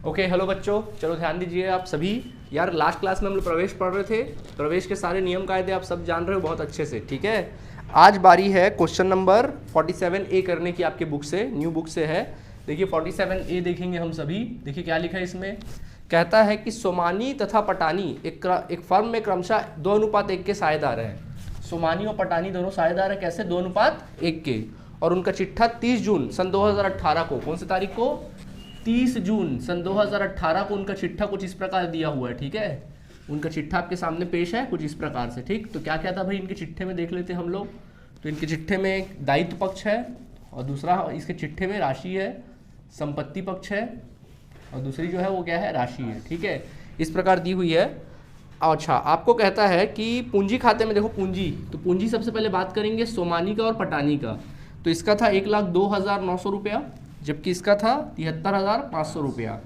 Okay hello बच्चों, चलो ध्यान दीजिए आप सभी। यार लास्ट क्लास में हम लोग प्रवेश पढ़ रहे थे। प्रवेश के सारे नियम कायदे आप सब जान रहे हो बहुत अच्छे से, ठीक है। आज बारी है क्वेश्चन नंबर 47A करने की, आपके बुक से, न्यू बुक से है। देखिए 47A देखेंगे हम सभी। देखिए क्या लिखा है इसमें। कहता है कि सोमानी तथा पटानी एक फर्म में क्रमशः 2:1 के साझेदार हैं। सोमानी और पटानी दोनों साझेदार हैं। कैसे? 2:1 के। और उनका चिट्ठा 30 जून सन 2018 को, कौन सी तारीख को? 30 जून सन 2018 को उनका चिट्ठा कुछ इस प्रकार दिया हुआ है, ठीक है। उनका चिट्ठा आपके सामने पेश है कुछ इस प्रकार से, ठीक। तो क्या क्या था भाई इनके चिट्ठे में, देख लेते हैं हम लोग। तो इनके चिट्ठे में एक दायित्व पक्ष है और दूसरा इसके चिट्ठे में राशि है, संपत्ति पक्ष है और दूसरी जो है वो क्या है, राशि है, ठीक है। इस प्रकार दी हुई है। अच्छा, आपको कहता है कि पूंजी खाते में देखो पूंजी, तो पूंजी सबसे पहले बात करेंगे सोमानी का और पटानी का। तो इसका था 1,02,900 रुपया, जबकि इसका था 73,500 रुपया।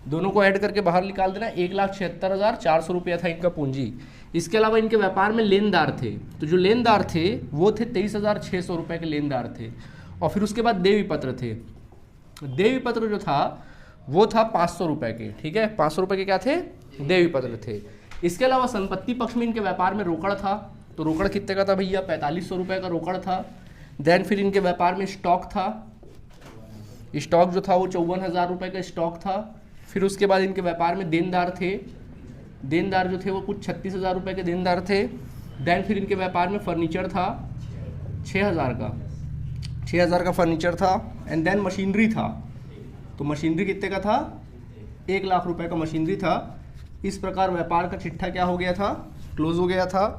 दोनों को ऐड करके बाहर निकाल देना। 1,76,400 रुपया था इनका पूंजी। इसके अलावा इनके व्यापार में लेनदार थे, तो जो लेनदार थे वो थे 23,600 रुपये के लेनदार थे। और फिर उसके बाद देवी पत्र थे। देवी पत्र जो था वो था 500 रुपये के, ठीक है। 500 रुपये के क्या थे? देवी पत्र थे। इसके अलावा संपत्ति पक्ष में इनके व्यापार में रोकड़ था। तो रोकड़ कितने का था भैया? 4500 रुपये का रोकड़ था। देन फिर इनके व्यापार में स्टॉक था। स्टॉक जो था वो 54,000 रुपये का स्टॉक था। फिर उसके बाद इनके व्यापार में देनदार थे। देनदार जो थे वो कुछ 36,000 रुपये के देनदार थे। देन फिर इनके व्यापार में फर्नीचर था 6,000 का फर्नीचर था। एंड देन मशीनरी था। तो मशीनरी कितने का था? 1 लाख रुपए का मशीनरी था। इस प्रकार व्यापार का चिट्ठा क्या हो गया था? क्लोज हो गया था।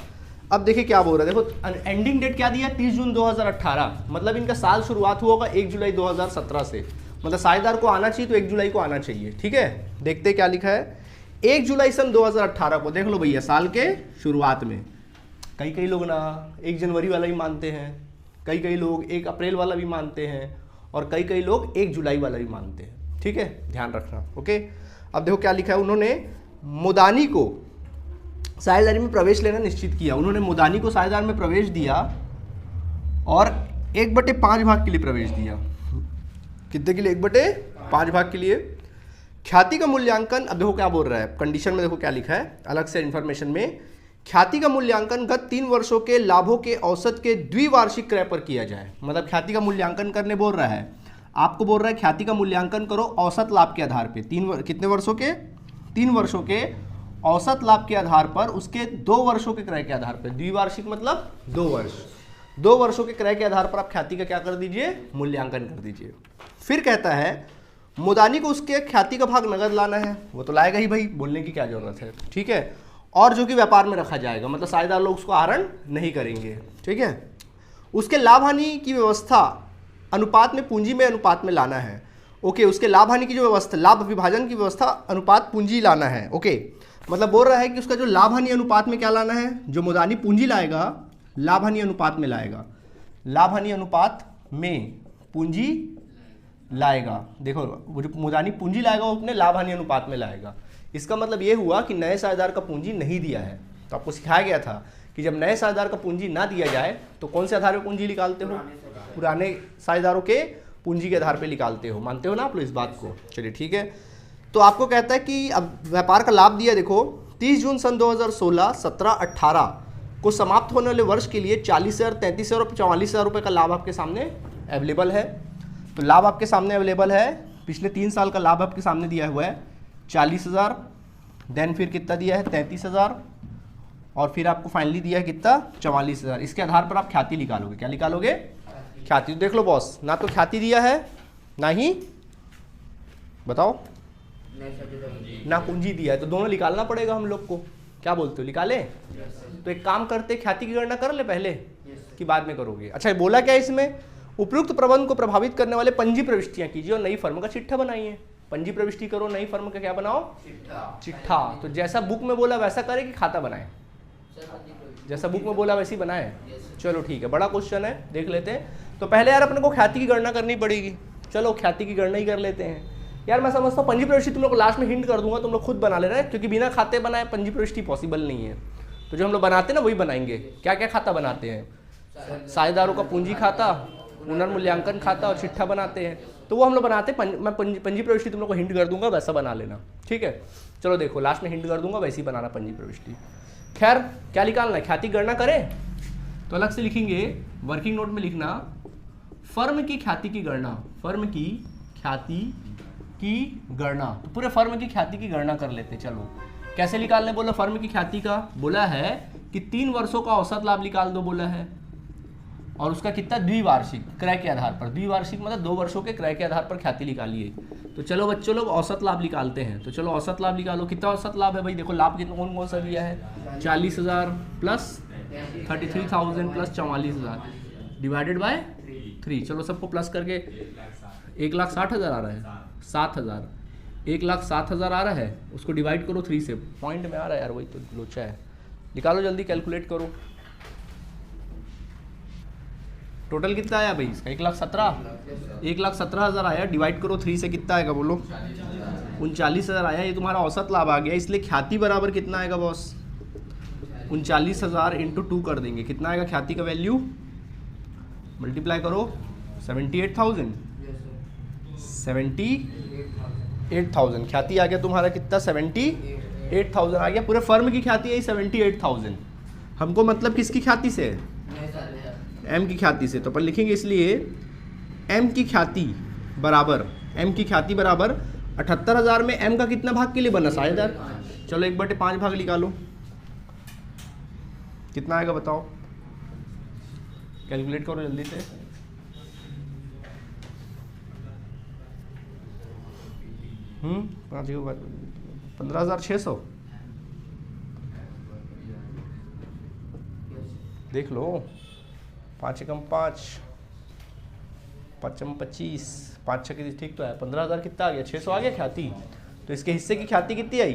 अब देखिए क्या बोल रहा है, देखो एंडिंग डेट क्या दिया? 30 जून 2018। मतलब इनका साल शुरुआत हुआ होगा 1 जुलाई 2017 से। मतलब साझेदार को आना चाहिए तो 1 जुलाई को आना चाहिए, ठीक है। देखते क्या लिखा है। 1 जुलाई सन 2018 को, देख लो भैया, साल के शुरुआत में। कई लोग ना 1 जनवरी वाला भी मानते हैं, कई लोग 1 अप्रैल वाला भी मानते हैं और कई लोग 1 जुलाई वाला भी मानते हैं, ठीक है, ध्यान रखना। ओके, अब देखो क्या लिखा है। उन्होंने मुदानी को साझेदारी में प्रवेश लेना निश्चित किया। उन्होंने मुदानी को साझेदार में प्रवेश दिया और 1/5 भाग के लिए प्रवेश दिया। कितने के लिए? 1/5 भाग के लिए। ख्याति का मूल्यांकन, अब देखो क्या बोल रहा है कंडीशन में, देखो क्या लिखा है अलग से इन्फॉर्मेशन में। ख्याति का मूल्यांकन गत 3 वर्षों के लाभों के औसत के द्विवार्षिक क्रय पर किया जाए। मतलब ख्याति का मूल्यांकन करने बोल रहा है, आपको बोल रहा है ख्याति का मूल्यांकन करो औसत लाभ के आधार पे। कितने वर्षों के? 3 वर्षों के औसत लाभ के आधार पर, उसके 2 वर्षों के क्रय के आधार पर। द्विवार्षिक मतलब 2 वर्ष। 2 वर्षों के क्रय के आधार पर आप ख्याति का क्या कर दीजिए? मूल्यांकन कर दीजिए। फिर कहता है मुदानी को उसके ख्याति का भाग नगद लाना है। वो तो लाएगा ही भाई, बोलने की क्या जरूरत है, ठीक है। और जो कि व्यापार में रखा जाएगा, मतलब साझेदार लोग उसको आहरण नहीं करेंगे, ठीक है। उसके लाभ हानि की व्यवस्था अनुपात में, पूंजी में अनुपात में लाना है। ओके, उसके लाभ हानि की जो व्यवस्था, लाभ विभाजन की व्यवस्था अनुपात पूंजी लाना है। ओके, मतलब बोल रहा है कि उसका जो लाभ हानि अनुपात में क्या लाना है, जो मुदानी पूंजी लाएगा लाभ हानि अनुपात में लाएगा। लाभ हानि अनुपात में पूंजी लाएगा। देखो वो जो मुदानी पूंजी लाएगा वो अपने लाभ हानि अनुपात में लाएगा। इसका मतलब ये हुआ कि नए साझेदार का पूंजी नहीं दिया है। तो आपको सिखाया गया था कि जब नए साझेदार का पूंजी ना दिया जाए तो कौन से आधार पर पूंजी निकालते हो? पुराने साझेदारों के पूंजी के आधार पर निकालते हो। मानते हो ना आप लोग इस बात को? चलिए ठीक है। तो आपको कहता है कि अब व्यापार का लाभ दिया, देखो 30 जून सन 2016, 17, 18 को समाप्त होने वाले वर्ष के लिए 40,000, 33,000 और 44,000 रुपये का लाभ आपके सामने अवेलेबल है। तो लाभ आपके सामने अवेलेबल है। पिछले 3 साल का लाभ आपके सामने दिया हुआ है 40,000। देन फिर कितना दिया है? 33,000। और फिर आपको फाइनली दिया है कितना? 44,000। इसके आधार पर आप ख्याति निकालोगे। क्या निकालोगे? ख्याति। तो देख लो बॉस, ना तो ख्याति दिया है ना ही, बताओ, ना पूंजी दिया है। तो दोनों निकालना पड़ेगा हम लोग को। क्या बोलते हो, निकाले? तो एक काम करते, ख्याति की गणना कर ले पहले कि बाद में करोगे। अच्छा, बोला क्या इसमें? उपयुक्त प्रबंध को प्रभावित करने वाले पंजी प्रविष्टियां कीजिए और नई फर्म का चिट्ठा बनाइए। पंजी प्रविष्टि करो, नई फर्म का क्या बनाओ? चिट्ठा। तो जैसा बुक में बोला वैसा करे कि खाता बनाए? जैसा बुक में बोला वैसे ही बनाए। चलो ठीक है, बड़ा क्वेश्चन है, देख लेते हैं। तो पहले यार अपने को ख्याति की गणना करनी पड़ेगी। चलो ख्याति की गणना ही कर लेते हैं। यार मैं समझता हूँ पंजी प्रविष्टि तुम लोग को लास्ट में हिंट कर दूंगा, तुम लोग खुद बना ले रहे हैं, क्योंकि बिना खाते बनाए पंजी प्रविष्टि पॉसिबल नहीं है। तो जो हम लोग बनाते हैं ना वही बनाएंगे। क्या क्या खाता बनाते हैं? साझेदारों का पूंजी खाता, पुनर्मूल्यांकन खाता और चिट्ठा बनाते हैं। तो वो हम लोग बनाते मैं पंजी प्रविष्टि तुम लोग को हिंट कर दूंगा, वैसा बना लेना, ठीक है। चलो देखो लास्ट में हिंट कर दूंगा, वैसे ही बनाना पंजी प्रविष्टि। खैर क्या निकालना है, ख्याति गणना करें तो अलग से लिखेंगे, वर्किंग नोट में लिखना फर्म की ख्याति की गणना, फर्म की ख्याति की गणना। तो पूरे फर्म की ख्याति की गणना कर लेते। चलो कैसे निकालने बोला फर्म की ख्याति का, बोला है कि 3 वर्षों का औसत लाभ निकाल दो बोला है, और उसका कितना द्विवार्षिक क्रय के आधार पर, द्विवार्षिक मतलब 2 वर्षों के क्रय के आधार पर ख्याति निकालिए। तो चलो बच्चों लोग औसत लाभ निकालते हैं। तो चलो औसत लाभ निकालो, कितना औसत लाभ है भाई, देखो लाभ कितना कौन कौन सा दिया है, 40,000 प्लस 33,000 प्लस 44,000 डिवाइडेड बाय 3। चलो सबको प्लस करके 1,60,000 आ रहा है, 7,000, 1,60,000 आ रहा है, उसको डिवाइड करो 3 से, पॉइंट में आ रहा है यार, वही तो लोचा है। निकालो जल्दी, कैलकुलेट करो। टोटल कितना आया भाई इसका, 1,17,000 आया, डिवाइड करो 3 से कितना आएगा बोलो, 39,000 आया। ये तुम्हारा औसत लाभ आ गया, इसलिए ख्याति बराबर कितना आएगा बॉस, 39,000 इंटू 2 कर देंगे, कितना आएगा ख्याति का वैल्यू, मल्टीप्लाई करो 78,000, 78,000 ख्याति आ गया तुम्हारा कितना, 78,000 आ गया। पूरे फर्म की ख्याति है 78,000। हमको मतलब किसकी ख्याति से है, एम की ख्याति से। तो अपन लिखेंगे इसलिए एम की ख्याति बराबर, एम की ख्याति बराबर 78,000 में एम का कितना भाग के लिए बना, 7,500। चलो 1/5 भाग निकालो, कितना आएगा बताओ, कैलकुलेट करो जल्दी से। पाँच 15,600 देख लो, 5 एकम 5, 5 एकम 25, 5 6 ठीक तो है, 15,000 कितना आ गया, 600 आ गया ख्याति। तो इसके हिस्से की ख्याति कितनी आई,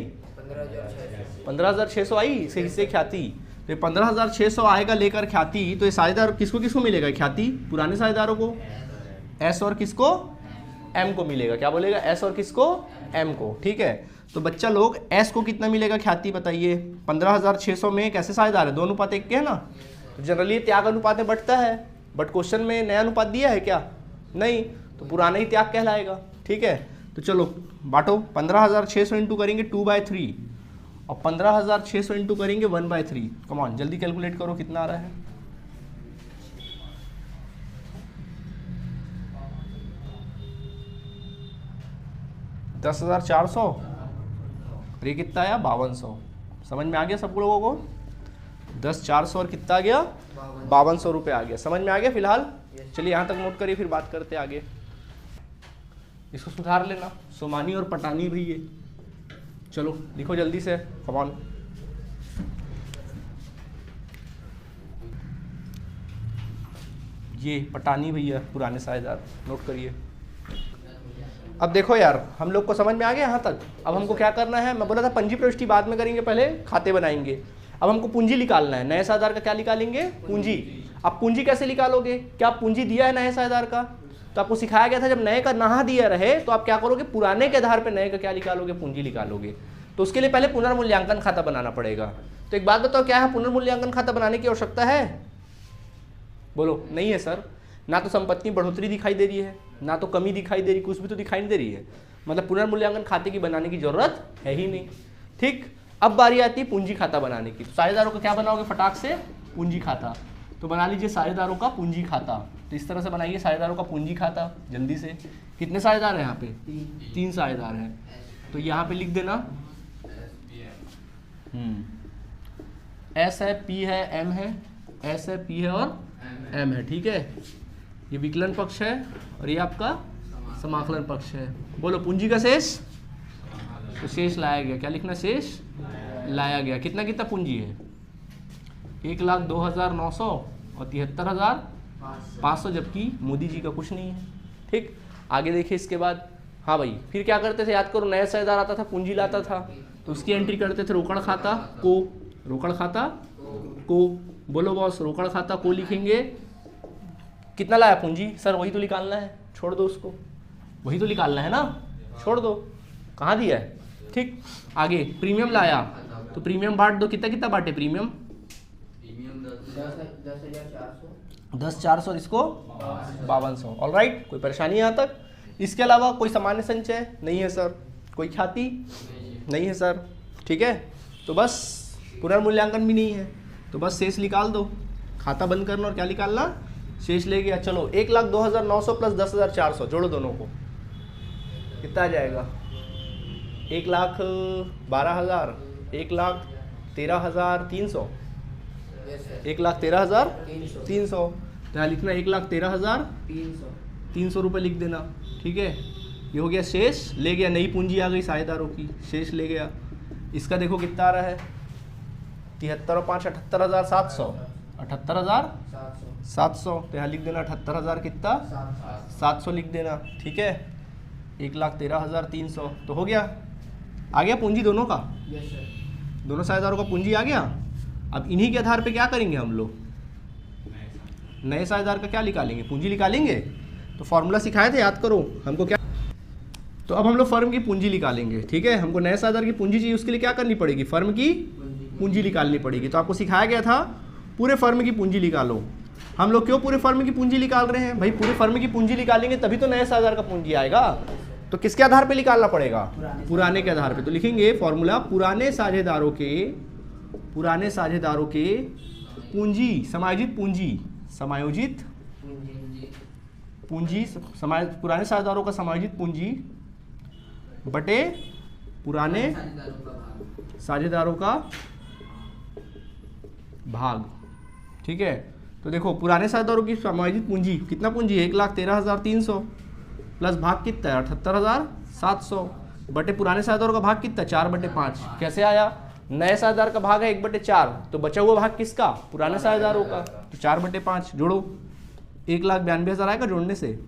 15,600 आई इसके हिस्से की ख्याति। तो 15,600 आएगा लेकर ख्याति, तो ये साझेदार किसको किसको मिलेगा, ख्याति पुराने साझेदारों को, एस और किसको, एम को मिलेगा। क्या बोलेगा, एस और किसको, एम को, ठीक है। तो बच्चा लोग एस को कितना मिलेगा ख्याति बताइए, 15,600 में कैसे साझेदार है, 2 अनुपात 1 के है ना। तो जनरली त्याग अनुपात में बढ़ता है, बट क्वेश्चन में नया अनुपात दिया है क्या, नहीं, तो पुराना ही त्याग कहलाएगा, ठीक है। तो चलो बांटो, 15,600 इंटू करेंगे 2/3 और 15,600 इंटू करेंगे 1/3। कम ऑन जल्दी कैलकुलेट करो कितना आ रहा है, $10,400 और ये कितना आया 5,200। समझ में आ गया सब लोगों को, 10,400 और कितना आ गया 5,200 रुपये आ गया, समझ में आ गया फिलहाल। चलिए यहाँ तक नोट करिए, फिर बात करते आगे। इसको सुधार लेना, सोमानी और पटानी भी ये, चलो लिखो जल्दी से, कम ऑन। ये पटानी भैया पुराने साझेदार, नोट करिए। अब देखो यार हम लोग को समझ में आ गया यहाँ तक। अब हमको क्या करना है, मैं बोला था पंजी प्रविष्टि बाद में करेंगे, पहले खाते बनाएंगे। अब हमको पूंजी निकालना है, नए साझेदार का क्या निकालेंगे, पूंजी। अब पूंजी कैसे निकालोगे, क्या पूंजी दिया है नए साझेदार का, तो आपको सिखाया गया था जब नए का ना दिया रहे तो आप क्या करोगे, पुराने के आधार पर नए का क्या निकालोगे, पूंजी निकालोगे। तो उसके लिए पहले पुनर्मूल्यांकन खाता बनाना पड़ेगा। तो एक बात बताओ, क्या है पुनर्मूल्यांकन खाता बनाने की आवश्यकता है, बोलो नहीं है सर। ना तो संपत्ति बढ़ोतरी दिखाई दे रही है, ना तो कमी दिखाई दे रही, कुछ भी तो दिखाई नहीं दे रही है, मतलब पुनर्मूल्यांकन खाते की बनाने की जरूरत है ही नहीं, ठीक। अब बारी आती है पूंजी खाता बनाने की। तो साझेदारों का क्या बनाओगे फटाक से, पूंजी खाता। तो बना लीजिए साझेदारों का पूंजी खाता। तो इस तरह से बनाइए साझेदारों का पूंजी खाता जल्दी से। कितने साझेदार हैं यहाँ पे, 3 साझेदार हैं। तो यहाँ पे लिख देना एस है, पी है, एम है, एस है, पी है और एम है, ठीक है। ये विकलन पक्ष है और ये आपका समाकलन पक्ष है। बोलो पूंजी का शेष, तो शेष लाया गया, क्या लिखना, शेष लाया गया। कितना कितना पूंजी है, 1,02,900 और 73,500, जबकि मोदी जी का कुछ नहीं है, ठीक। आगे देखिए इसके बाद, हाँ भाई फिर क्या करते थे, याद करो, नया साझेदार आता था, पूंजी लाता था, तो उसकी एंट्री करते थे रोकड़ खाता को, रोकड़ खाता को। बोलो बॉस, रोकड़ खाता को लिखेंगे, कितना लाया पूंजी, सर वही तो निकालना है, छोड़ दो उसको, वही तो निकालना है ना, छोड़ दो, कहाँ दिया है, ठीक। आगे प्रीमियम लाया, तो प्रीमियम बांट दो, कितना कितना बांटे प्रीमियम, 10,400 और इसको 5,200। ऑलराइट, कोई परेशानी यहाँ तक, इसके अलावा कोई सामान्य संचय नहीं है सर, कोई ख्याति नहीं है सर, ठीक है। तो बस पुनर्मूल्यांकन भी नहीं है, तो बस शेष निकाल दो, खाता बंद करना और क्या निकालना, शेष ले गया। चलो 1,02,900 प्लस 10,400 जोड़ो दोनों को, कितना आ जाएगा, 1,12,000, 1,13,300, 1,13,300, तो यहाँ लिखना 1,13,300 रुपये लिख देना, ठीक है। ये हो गया शेष, ले गया, नई पूंजी आ गई साझेदारों की, शेष ले गया। इसका देखो कितना आ रहा है, 73 और 5 78,700, 78,700, तो यहाँ लिख देना 78,000 कितना 700 लिख देना, ठीक है। 1,13,300 तो हो गया, आ गया पूंजी दोनों का, दोनों साझेदारों का पूंजी आ गया। अब इन्हीं के आधार पे क्या करेंगे हम लोग, नए साझेदार का क्या निकालेंगे, पूंजी निकालेंगे। तो फॉर्मूला सिखाए थे, याद करो हमको क्या। तो अब हम लोग फर्म की पूंजी निकालेंगे, ठीक है। हमको नए साझेदार की पूंजी चाहिए, उसके लिए क्या करनी पड़ेगी, फर्म की पूंजी निकालनी पड़ेगी। तो आपको सिखाया गया था पूरे फर्म की पूंजी निकालो। हम लोग क्यों पूरे फर्म की पूंजी निकाल रहे हैं भाई, पूरे फर्म की पूंजी निकालेंगे तभी तो नए साझेदार का पूंजी आएगा। तो किसके आधार पे निकालना पड़ेगा, पुराने के आधार पे। तो लिखेंगे फॉर्मूला, पुराने साझेदारों के पूंजी, समायोजित पूंजी, पुराने साझेदारों का समायोजित पूंजी बटे पुराने साझेदारों का भाग, ठीक है। तो देखो पुराने साझेदारों की समायोजित पूंजी, कितना पूंजी है, 1,13,300 प्लस भाग कितना है 78,700 बटे पुराने साझेदारों का भाग कितना 4/5। कैसे आया, नए साझेदार का भाग है 1/4, तो बचा हुआ भाग किसका, पुराने साझेदारों का, तो 4/5 जोड़ो, 1,92,000 आएगा जोड़ने से,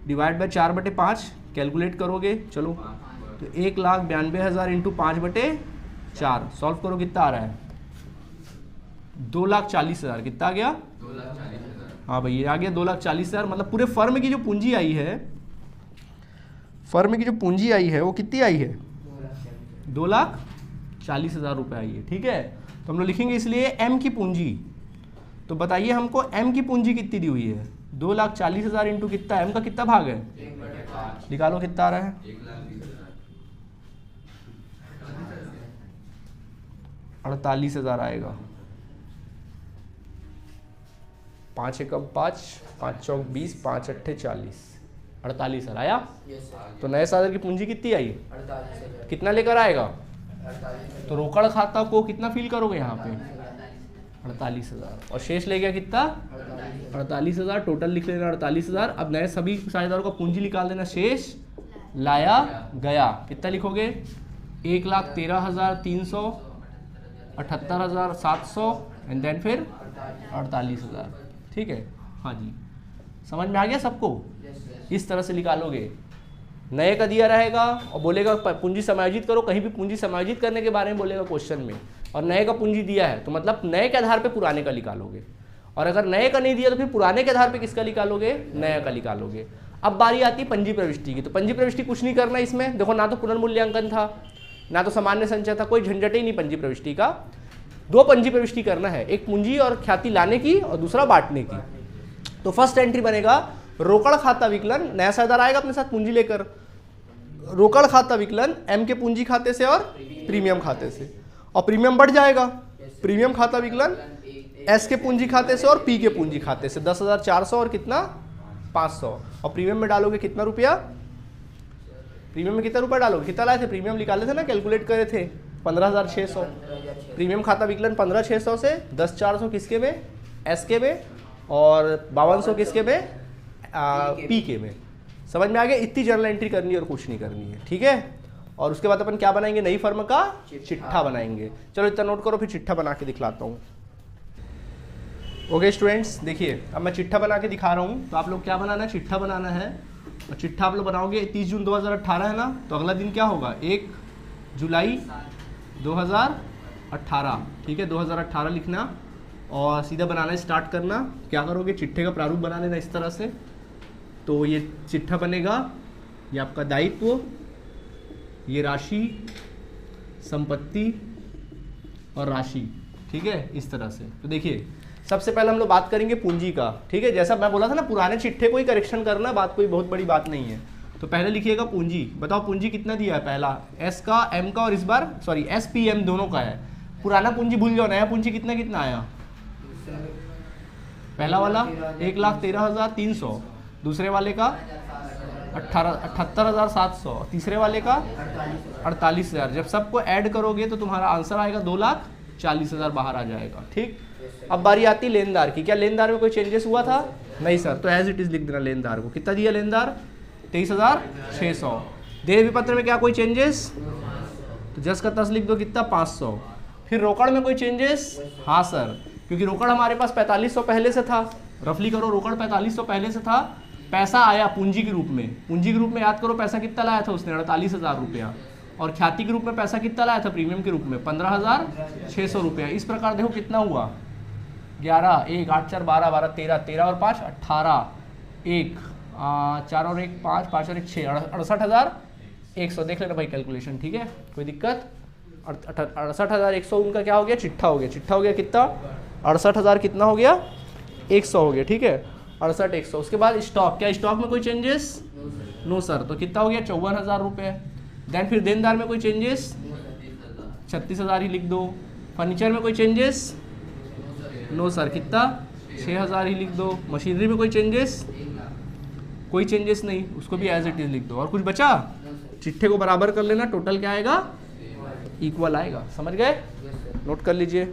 डिवाइड बाय 4/5 कैलकुलेट करोगे, चलो तो 1,92,000 इंटू 5/4 सॉल्व करो, कितना आ रहा है 2,40,000, कितना आ गया, हाँ भाई ये आ गया 2,40,000। मतलब पूरे फर्म की जो पूंजी आई है, फर्म की जो पूंजी आई है वो कितनी आई है, 2,40,000 रुपये आई है, ठीक है। तो हम लोग लिखेंगे इसलिए एम की पूंजी। तो बताइए हमको एम की पूंजी कितनी दी हुई है, 2,40,000 इंटू कितना, एम का कितना भाग है, निकालो कितना आ रहा है, 48,000 आएगा। 5 एकम 5, 5 चौक 20, 5 अट्ठे 40, 48,000 आया। तो नए साझेदार की पूंजी कितनी आई, 48,000, कितना लेकर आएगा, 48,000। तो रोकड़ खाता को कितना फिल करोगे यहाँ पे, 48,000, और शेष ले गया कितना 48,000, टोटल लिख लेना 48,000। अब नए सभी साझेदारों का पूंजी निकाल देना, शेष लाया गया, कितना लिखोगे, 1,13,300, 78,700 एंड देन फिर 48,000, ठीक है। हाँ जी, समझ में आ गया सबको, इस तरह से निकालोगे। नए का दिया रहेगा और बोलेगा पूंजी समायोजित करो, कहीं भी पूंजी समायोजित करने के बारे में बोलेगा क्वेश्चन में, और नए का पूंजी दिया है तो मतलब नए के आधार पे पुराने का निकालोगे, और अगर नए का नहीं दिया तो फिर पुराने के आधार पे किसका निकालोगे, नया का निकालोगे। अब बारी आती है पंजी प्रविष्टि की। तो पंजी प्रविष्टि कुछ नहीं करना इसमें, देखो ना तो पुनर्मूल्यांकन था ना तो सामान्य संचय था, कोई झंझट ही नहीं पंजी प्रविष्टि का। 2 पंजी प्रविष्टि करना है, एक पूंजी और ख्याति लाने की और दूसरा बांटने की। तो फर्स्ट एंट्री बनेगा रोकड़ खाता विकलन, नया साझेदार आएगा अपने साथ पूंजी लेकर, रोकड़ खाता विकलन एम के पूंजी खाते से और प्रीमियम खाते से, और प्रीमियम बढ़ जाएगा, प्रीमियम खाता विकलन एस के पूंजी खाते से और पी के पूंजी खाते से, 10,400 और कितना 500, और प्रीमियम में डालोगे कितना रुपया, प्रीमियम में कितना रुपया डालोगे, कितना लाए थे प्रीमियम, निकाले थे ना, कैलकुलेट करे थे 15,600। प्रीमियम खाता विकलन 15,600 से 10,400 किसके में, एस के में, और 5,200 किसके में, पी के में। समझ में आ गया, इतनी जर्नल एंट्री करनी है और कुछ नहीं करनी है, ठीक है। और उसके बाद अपन क्या बनाएंगे, नई फर्म का चिट्ठा बनाएंगे। चलो इतना नोट करो, फिर चिट्ठा बना के दिखलाता हूँ। ओके स्टूडेंट्स, देखिए अब मैं चिट्ठा बना के दिखा रहा हूँ। तो आप लोग क्या बनाना है, चिट्ठा बनाना है, और चिट्ठा आप लोग बनाओगे 30 जून 2018 है ना, तो अगला दिन क्या होगा 1 जुलाई 2018, ठीक है। 2018 लिखना और सीधा बनाना स्टार्ट करना। क्या करोगे, चिट्ठे का प्रारूप बना लेना इस तरह से। तो ये चिट्ठा बनेगा, ये आपका दायित्व, ये राशि, संपत्ति और राशि, ठीक है, इस तरह से। तो देखिए सबसे पहले हम लोग बात करेंगे पूंजी का, ठीक है। जैसा मैं बोला था ना, पुराने चिट्ठे को ही करेक्शन करना, बात कोई बहुत बड़ी बात नहीं है। तो पहले लिखिएगा पूंजी। बताओ पूंजी कितना दिया है, पहला एस का, एम का, और इस बार सॉरी एस पी एम दोनों का है। पुराना पूंजी भूल जाओ, नया पूंजी कितना कितना आया। पहला वाला 1,13,300, दूसरे वाले का 78,700, तीसरे वाले का 48,000। जब सबको ऐड करोगे तो तुम्हारा आंसर आएगा 2,40,000 बाहर आ जाएगा। ठीक, अब बारी आती लेनदार की। क्या लेनदार में कोई चेंजेस हुआ था? नहीं सर, तो एज इट इज लिख देना लेनदार को। कितना दिया लेनदार? 23,600। देय विपत्र में क्या कोई चेंजेस? तो जस का तस लिख दो, कितना 500। फिर रोकड़ में कोई चेंजेस? हाँ सर, क्योंकि रोकड़ हमारे पास 4500 पहले से था। रफली करो, रोकड़ 4500 पहले से था। पैसा आया पूंजी के रूप में। पूंजी के रूप में याद करो पैसा कितना लाया था उसने, 48,000 रुपया। और ख्याति के रूप में पैसा कितना लाया था प्रीमियम के रूप में, 15,600 रुपया। इस प्रकार देखो कितना हुआ, 11, 1, 8, 4, 12, 12, 13, 13 और 5, 18, 1, 4 और 1, 5, 5 और 1, 6, 68,100। देख लेना भाई कैलकुलेशन, ठीक है, कोई दिक्कत? 68,100 उनका क्या हो गया, चिट्ठा हो गया। चिट्ठा हो गया कितना, 68,000 कितना हो गया, 100 हो गया। ठीक है, 68,100। उसके बाद स्टॉक, क्या स्टॉक में कोई चेंजेस? नो सर, तो कितना हो गया, 54,000 रुपये। देन फिर देनदार में कोई चेंजेस? 36,000 ही लिख दो। फर्नीचर में कोई चेंजेस? नो सर, कितना, 6,000 ही लिख दो। मशीनरी में कोई चेंजेस? कोई चेंजेस नहीं, उसको भी एज इट इज लिख दो। और कुछ बचा? चिट्ठे को बराबर कर लेना, टोटल क्या आएगा, इक्वल आएगा। समझ गए? नोट कर लीजिए।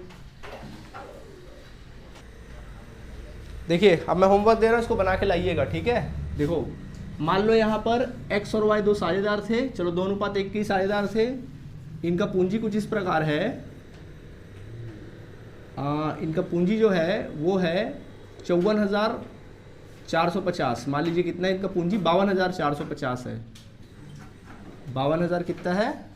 देखिए अब मैं होमवर्क दे रहा हूँ, इसको बना के लाइएगा। ठीक है, देखो मान लो यहाँ पर x और y दो साझेदार थे। चलो 2:1 के साझेदार थे। इनका पूंजी कुछ इस प्रकार है। इनका पूंजी जो है वो है 54,450। मान लीजिए कितना है इनका पूंजी, 52,450 है। 52,000 कितना है,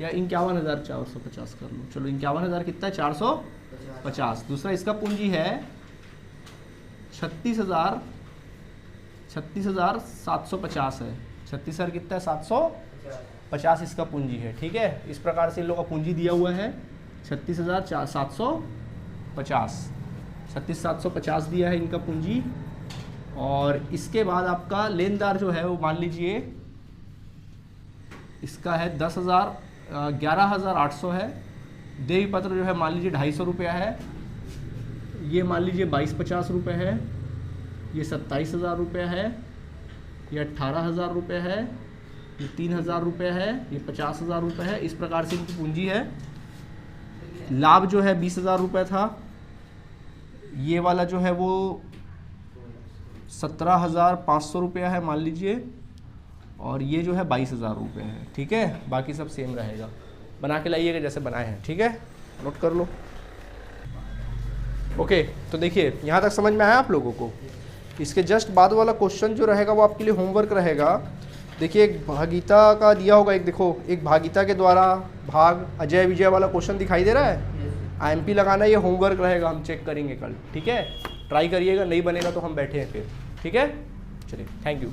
या 51,450 कर लो। चलो 51,000 कितना है, 450। दूसरा इसका पूंजी है 36,750 है। 36,000 कितना है, 750 इसका पूंजी है। ठीक है, इस प्रकार से इन लोगों का पूंजी दिया हुआ है 36,750। 36,750 दिया है इनका पूंजी। और इसके बाद आपका लेनदार जो है वो मान लीजिए इसका है 11,800 है। देय पत्र जो है मान लीजिए 250 रुपया है। ये मान लीजिए 2250 रुपये है। ये 27,000 रुपये है। ये 18,000 रुपये है। ये 3,000 रुपये है। ये 50,000 रुपये है। इस प्रकार से इनकी पूंजी है। लाभ जो है 20,000 रुपये था। ये वाला जो है वो 17,500 रुपया है मान लीजिए। और ये जो है 22,000 रुपये है। ठीक है, बाकी सब सेम रहेगा। बना के लाइएगा जैसे बनाए हैं। ठीक है, नोट कर लो। ओके, तो देखिए यहाँ तक समझ में आया आप लोगों को। इसके जस्ट बाद वाला क्वेश्चन जो रहेगा वो आपके लिए होमवर्क रहेगा। देखिए एक भागीता का दिया होगा, एक देखो, एक भागीता के द्वारा भाग अजय विजय वाला क्वेश्चन दिखाई दे रहा है। IMP लगाना, ये होमवर्क रहेगा, हम चेक करेंगे कल। ठीक है, ट्राई करिएगा, नहीं बनेगा तो हम बैठे हैं फिर। ठीक है, चलिए, थैंक यू।